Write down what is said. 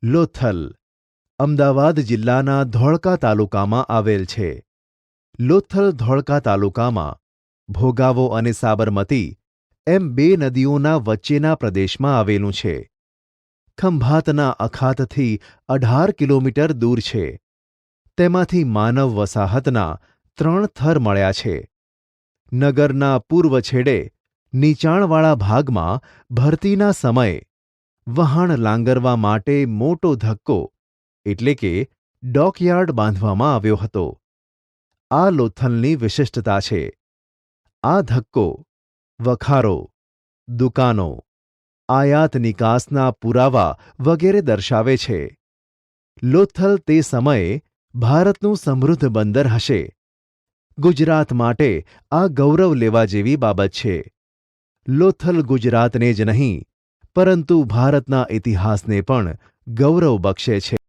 લોથલ અમદાવાદ જિલ્લાના ધોળકા તાલુકામાં આવેલ છે. લોથલ ધોળકા તાલુકામાં ભોગાવો અને સાબરમતી એમ બે નદીઓના વચ્ચેના પ્રદેશમાં આવેલું છે. ખંભાતના અખાતથી 18 કિલોમીટર દૂર છે. તેમાંથી માનવ વસાહતના 3 થર મળ્યા છે. નગરના પૂર્વ છેડે નીચાણવાળા ભાગમાં ભરતીના સમયે વહાણ લાંગરવા માટે મોટો ધક્કો એટલે કે ડોકયાર્ડ બાંધવામાં આવ્યો હતો. આ લોથલની વિશિષ્ટતા છે. આ ધક્કો વખારો, દુકાનો, આયાત નિકાસના પુરાવા વગેરે દર્શાવે છે. લોથલ તે સમયે ભારતનું સમૃદ્ધ બંદર હશે. ગુજરાત માટે આ ગૌરવ લેવા જેવી બાબત છે. લોથલ ગુજરાતને જ નહીં પરંતુ ભારતના ઇતિહાસને પણ ગૌરવ બક્ષે છે.